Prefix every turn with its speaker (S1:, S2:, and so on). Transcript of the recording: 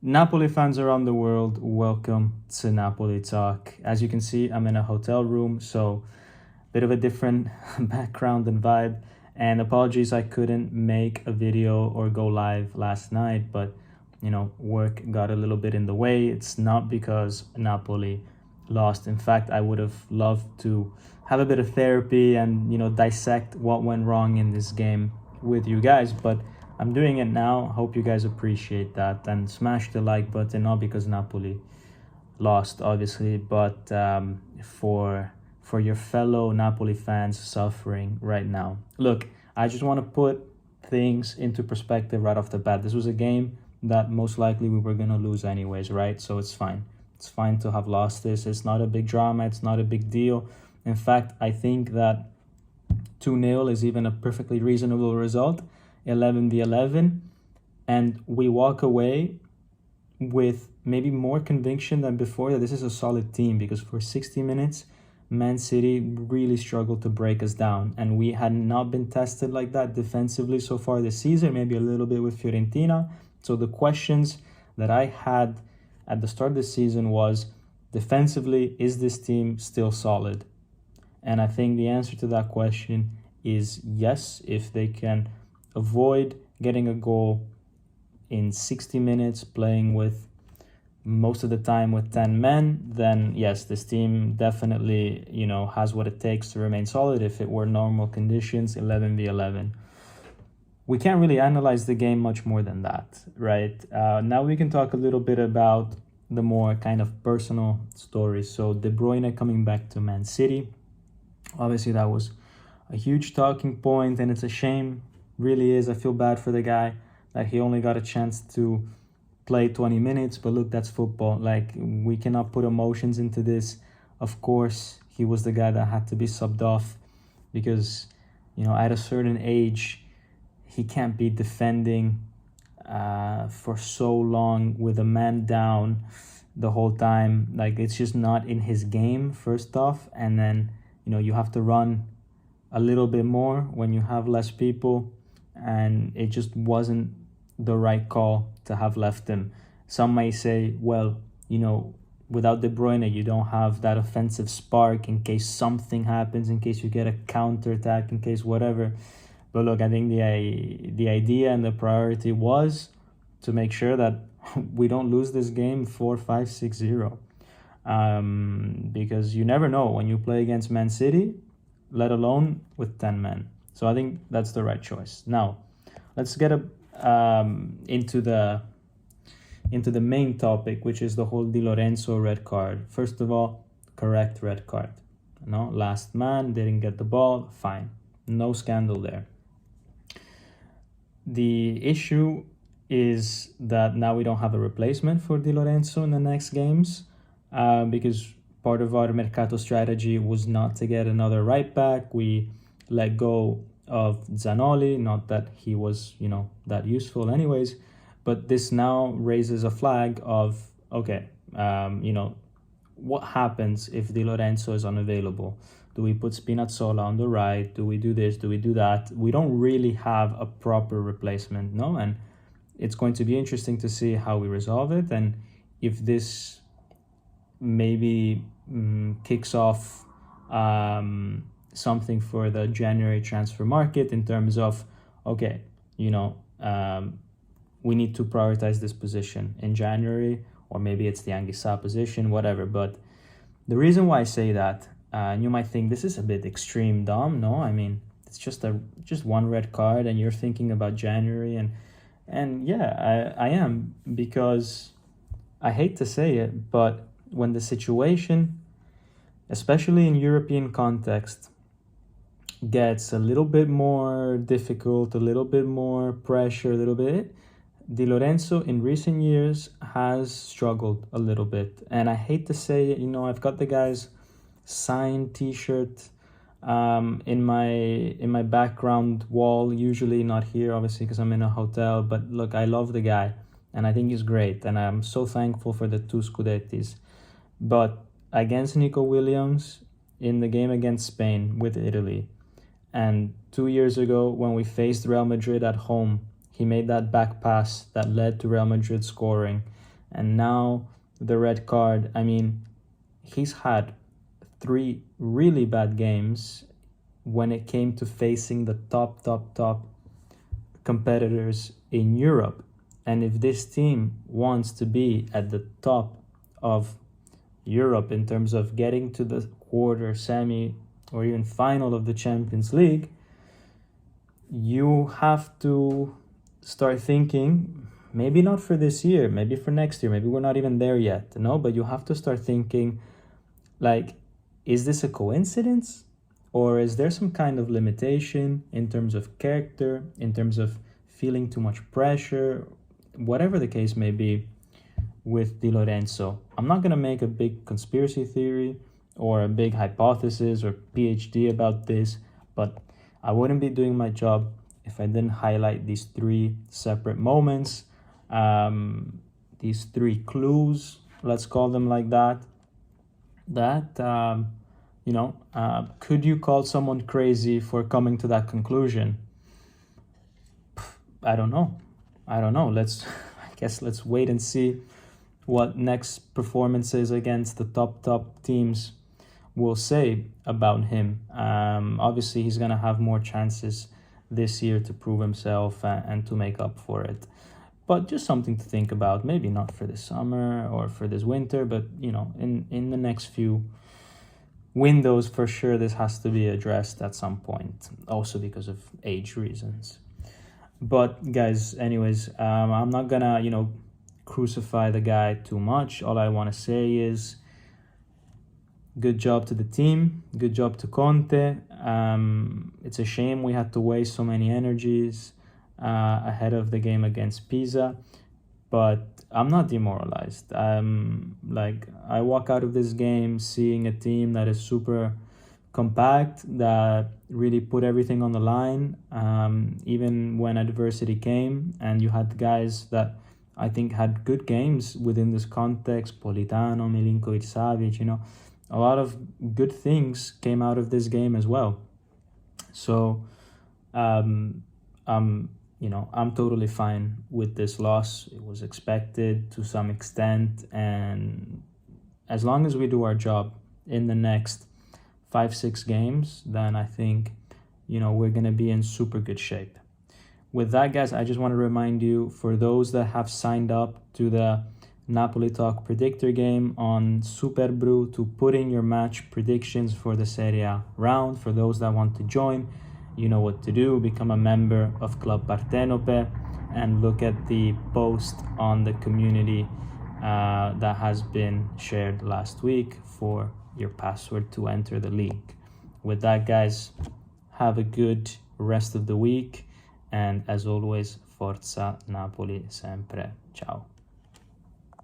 S1: Napoli fans around the world, welcome to Napoli Talk. As you can see, I'm in a hotel room, so a bit of a different background and vibe. And apologies, I couldn't make a video or go live last night, but work got a little bit in the way. It's not because Napoli lost. In fact, I would have loved to have a bit of therapy and dissect what went wrong in this game with you guys, but I'm doing it now. Hope you guys appreciate that and smash the like button, not because Napoli lost, obviously, but for your fellow Napoli fans suffering right now. Look, I just want to put things into perspective right off the bat. This was a game that most likely we were going to lose anyways, right? So it's fine. It's fine to have lost this. It's not a big drama. It's not a big deal. In fact, I think that 2-0 is even a perfectly reasonable result. 11v11, and we walk away with maybe more conviction than before that this is a solid team, because for 60 minutes Man City really struggled to break us down, and we had not been tested like that defensively so far this season, maybe a little bit with Fiorentina. So the questions that I had at the start of the season was, defensively, is this team still solid? And I think the answer to that question is yes. If they can avoid getting a goal in 60 minutes, playing with most of the time with 10 men, then yes, this team definitely, has what it takes to remain solid. If it were normal conditions, 11v11. We can't really analyze the game much more than that, right? Now we can talk a little bit about the more kind of personal stories. So De Bruyne coming back to Man City. Obviously, that was a huge talking point, and it's a shame. Really is. I feel bad for the guy that he only got a chance to play 20 minutes, but look, that's football. Like, we cannot put emotions into this. Of course, he was the guy that had to be subbed off because, at a certain age, he can't be defending for so long with a man down the whole time. Like, it's just not in his game, first off, and then, you have to run a little bit more when you have less people, and it just wasn't the right call to have left him. Some may say, well, without De Bruyne, you don't have that offensive spark in case something happens, in case you get a counterattack, in case whatever. But look, I think the idea and the priority was to make sure that we don't lose this game 4-5, 6-0. Because you never know when you play against Man City, let alone with 10 men. So I think that's the right choice. Now, let's get into the main topic, which is the whole Lorenzo red card. First of all, correct red card. Last man, didn't get the ball, fine. No scandal there. The issue is that now we don't have a replacement for Di Lorenzo in the next games, because part of our Mercato strategy was not to get another right back. We let go of Zanoli, not that he was, that useful anyways, but this now raises a flag of, okay, what happens if Di Lorenzo is unavailable? Do we put Spinazzola on the right? Do we do this? Do we do that? We don't really have a proper replacement, no? And it's going to be interesting to see how we resolve it, and if this maybe kicks off something for the January transfer market in terms of, okay, we need to prioritize this position in January, or maybe it's the Anguissa position, whatever. But the reason why I say that, and you might think this is a bit extreme, Dom. No, I mean, it's just one red card and you're thinking about January, and yeah, I am, because I hate to say it, but when the situation, especially in European context, gets a little bit more difficult, a little bit more pressure, a little bit, Di Lorenzo in recent years has struggled a little bit. And I hate to say it, I've got the guy's signed t-shirt in my background wall, usually not here, obviously, because I'm in a hotel. But look, I love the guy, and I think he's great, and I'm so thankful for the 2 Scudettis. But against Nico Williams in the game against Spain with Italy, and 2 years ago when we faced Real Madrid at home, he made that back pass that led to Real Madrid scoring. and now the red card. I mean, he's had 3 really bad games when it came to facing the top competitors in Europe. And if this team wants to be at the top of Europe in terms of getting to the quarter, semi, or even final of the Champions League, you have to start thinking, maybe not for this year, maybe for next year, maybe we're not even there yet, no, but you have to start thinking, like, is this a coincidence? Or is there some kind of limitation in terms of character, in terms of feeling too much pressure, whatever the case may be with Lorenzo? I'm not going to make a big conspiracy theory or a big hypothesis or PhD about this, but I wouldn't be doing my job if I didn't highlight these 3 separate moments, these 3 clues, let's call them like that, could you call someone crazy for coming to that conclusion? I don't know. Let's wait and see what next performances against the top teams will say about him. Obviously, he's going to have more chances this year to prove himself and to make up for it. But just something to think about. Maybe not for this summer or for this winter, but, in the next few windows, for sure, this has to be addressed at some point. Also because of age reasons. But, guys, anyways, I'm not going to, crucify the guy too much. All I want to say is good job to the team, good job to Conte. It's a shame we had to waste so many energies ahead of the game against Pisa, but I'm not demoralized. I walk out of this game seeing a team that is super compact, that really put everything on the line, even when adversity came, and you had guys that I think had good games within this context. Politano, Milinkovic-Savic, a lot of good things came out of this game as well. So, I'm totally fine with this loss. It was expected to some extent, and as long as we do our job in the next 5-6 games, then I think, we're going to be in super good shape. With that, guys, I just want to remind you, for those that have signed up to the Napoli Talk Predictor game on Superbrew, to put in your match predictions for the Serie A round. For those that want to join, you know what to do. Become a member of Club Partenope and look at the post on the community that has been shared last week for your password to enter the league. With that, guys, have a good rest of the week. And as always, Forza Napoli sempre. Ciao.